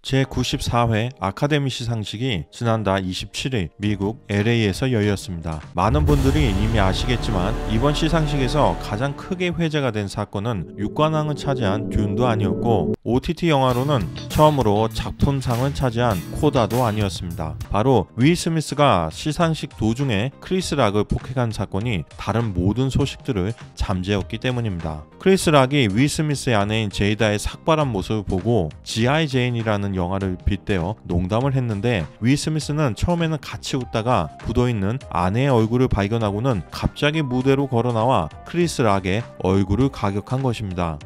제94회 아카데미 시상식이 지난달 27일 미국 LA에서 열렸습니다. 많은 분들이 이미 아시겠지만 이번 시상식에서 가장 크게 회자가 된 사건은 육관왕을 차지한 듄도 아니었고 OTT 영화로는 처음으로 작품상을 차지한 코다도 아니었습니다. 바로 윌 스미스가 시상식 도중에 크리스 락을 폭행한 사건이 다른 모든 소식들을 잠재웠기 때문입니다. 크리스 락이 윌 스미스의 아내인 제이다의 삭발한 모습을 보고 G.I. 제인이라는 영화를 빗대어 농담을 했는데 윌 스미스는 처음에는 같이 웃다가 굳어있는 아내의 얼굴을 발견하고는 갑자기 무대로 걸어나와 크리스 락의 얼굴을 가격한 것입니다.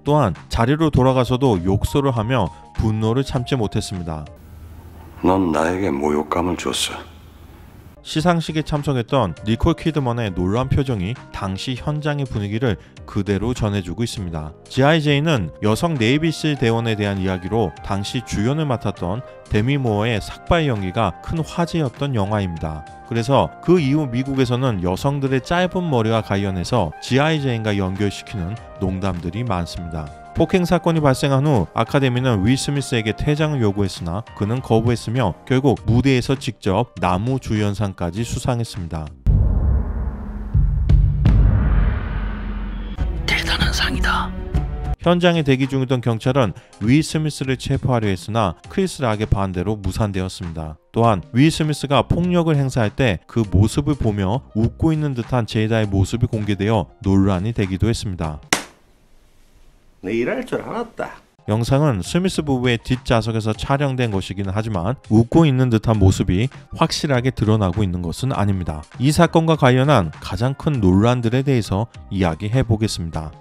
또한 자리로 돌아가서도 욕설을 하며 분노를 참지 못했습니다. 넌 나에게 모욕감을 줬어. 시상식에 참석했던 니콜 키드먼의 놀란 표정이 당시 현장의 분위기를 그대로 전해주고 있습니다. G.I. 제인은 여성 네이비실 대원에 대한 이야기로 당시 주연을 맡았던 데미 무어의 삭발 연기가 큰 화제였던 영화입니다. 그래서 그 이후 미국에서는 여성들의 짧은 머리와 관련해서 G.I. 제인과 연결시키는 농담들이 많습니다. 폭행 사건이 발생한 후 아카데미는 윌 스미스에게 퇴장을 요구했으나 그는 거부했으며 결국 무대에서 직접 나무 주연상까지 수상했습니다. 대단한 상이다. 현장에 대기 중이던 경찰은 윌 스미스를 체포하려 했으나 크리스 락의 반대로 무산되었습니다. 또한 윌 스미스가 폭력을 행사할 때 그 모습을 보며 웃고 있는 듯한 제이다의 모습이 공개되어 논란이 되기도 했습니다. 내 일할 줄 알았다. 영상은 스미스 부부의 뒷좌석에서 촬영된 것이긴 하지만 웃고 있는 듯한 모습이 확실하게 드러나고 있는 것은 아닙니다. 이 사건과 관련한 가장 큰 논란들에 대해서 이야기해 보겠습니다.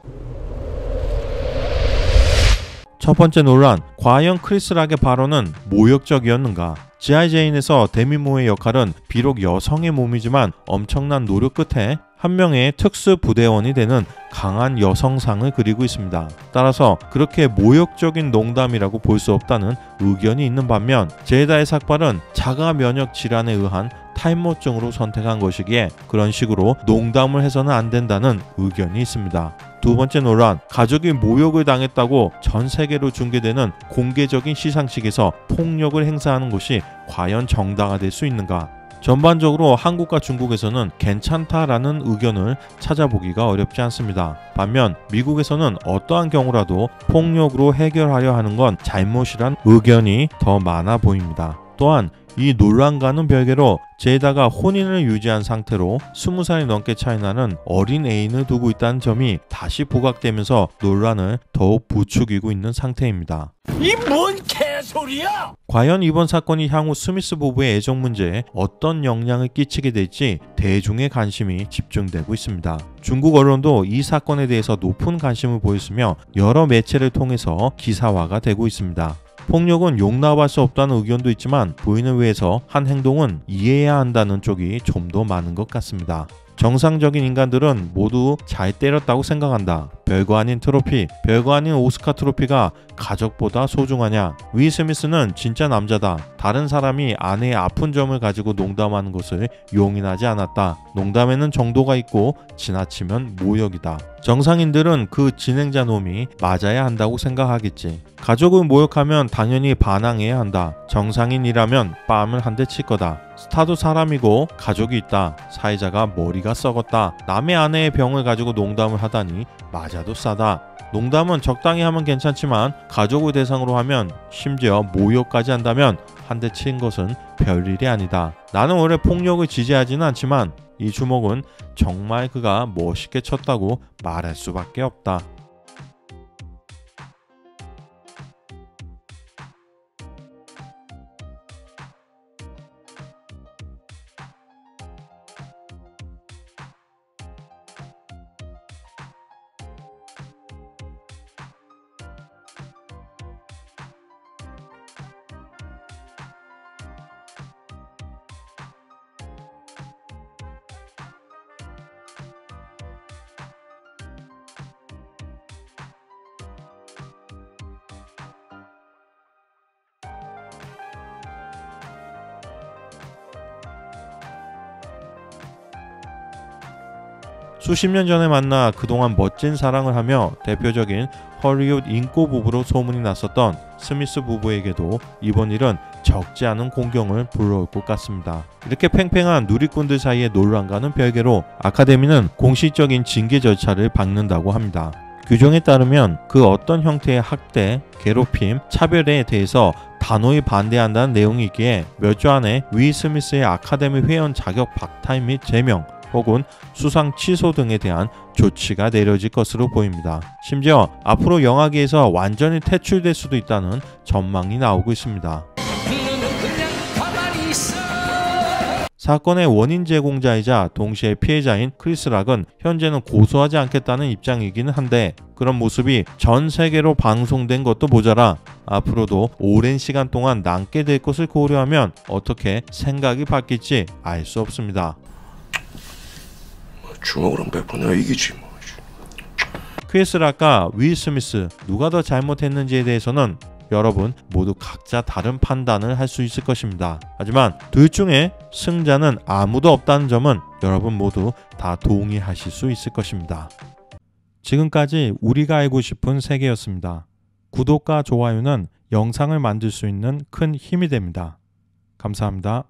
첫 번째 논란, 과연 크리스 락의 발언은 모욕적이었는가? G.I. 제인에서 데미 무어의 역할은 비록 여성의 몸이지만 엄청난 노력 끝에 한 명의 특수 부대원이 되는 강한 여성상을 그리고 있습니다. 따라서 그렇게 모욕적인 농담이라고 볼 수 없다는 의견이 있는 반면 제이다의 삭발은 자가 면역 질환에 의한 탈모증으로 선택한 것이기에 그런 식으로 농담을 해서는 안 된다는 의견이 있습니다. 두 번째 논란, 가족이 모욕을 당했다고 전 세계로 중계되는 공개적인 시상식에서 폭력을 행사하는 것이 과연 정당화될 수 있는가? 전반적으로 한국과 중국에서는 괜찮다라는 의견을 찾아보기가 어렵지 않습니다. 반면 미국에서는 어떠한 경우라도 폭력으로 해결하려 하는 건 잘못이란 의견이 더 많아 보입니다. 또한 이 논란과는 별개로 제이다가 혼인을 유지한 상태로 20살이 넘게 차이나는 어린 애인을 두고 있다는 점이 다시 부각되면서 논란을 더욱 부추기고 있는 상태입니다. 이 뭔 개소리야! 과연 이번 사건이 향후 스미스 부부의 애정 문제에 어떤 영향을 끼치게 될지 대중의 관심이 집중되고 있습니다. 중국 언론도 이 사건에 대해서 높은 관심을 보였으며 여러 매체를 통해서 기사화가 되고 있습니다. 폭력은 용납할 수 없다는 의견도 있지만 부인을 위해서 한 행동은 이해해야 한다는 쪽이 좀 더 많은 것 같습니다. 정상적인 인간들은 모두 잘 때렸다고 생각한다. 별거 아닌 트로피, 별거 아닌 오스카 트로피가 가족보다 소중하냐? 윌 스미스는 진짜 남자다. 다른 사람이 아내의 아픈 점을 가지고 농담하는 것을 용인하지 않았다. 농담에는 정도가 있고 지나치면 모욕이다. 정상인들은 그 진행자 놈이 맞아야 한다고 생각하겠지. 가족을 모욕하면 당연히 반항해야 한다. 정상인이라면 뺨을 한 대 칠 거다. 스타도 사람이고 가족이 있다. 사회자가 머리가 썩었다. 남의 아내의 병을 가지고 농담을 하다니 맞아도 싸다. 농담은 적당히 하면 괜찮지만 가족을 대상으로 하면 심지어 모욕까지 한다면 한 대 친 것은 별일이 아니다. 나는 원래 폭력을 지지하지는 않지만 이 주먹은 정말 그가 멋있게 쳤다고 말할 수밖에 없다. 수십 년 전에 만나 그동안 멋진 사랑을 하며 대표적인 헐리우드 인고 부부로 소문이 났었던 스미스 부부에게도 이번 일은 적지 않은 공경을 불러올 것 같습니다. 이렇게 팽팽한 누리꾼들 사이의 논란과는 별개로 아카데미는 공식적인 징계 절차를 밟는다고 합니다. 규정에 따르면 그 어떤 형태의 학대, 괴롭힘, 차별에 대해서 단호히 반대한다는 내용이 있기에 몇 주 안에 윌 스미스의 아카데미 회원 자격 박탈 및 제명 혹은 수상 취소 등에 대한 조치가 내려질 것으로 보입니다. 심지어 앞으로 영화계에서 완전히 퇴출될 수도 있다는 전망이 나오고 있습니다. 사건의 원인 제공자이자 동시에 피해자인 크리스 락은 현재는 고소하지 않겠다는 입장이기는 한데 그런 모습이 전 세계로 방송된 것도 모자라 앞으로도 오랜 시간 동안 남게 될 것을 고려하면 어떻게 생각이 바뀔지 알 수 없습니다. 주먹으로 100번 내가 이기지 뭐. 크리스 락과 윌 스미스 누가 더 잘못했는지에 대해서는 여러분 모두 각자 다른 판단을 할 수 있을 것입니다. 하지만 둘 중에 승자는 아무도 없다는 점은 여러분 모두 다 동의하실 수 있을 것입니다. 지금까지 우리가 알고 싶은 세계였습니다. 구독과 좋아요는 영상을 만들 수 있는 큰 힘이 됩니다. 감사합니다.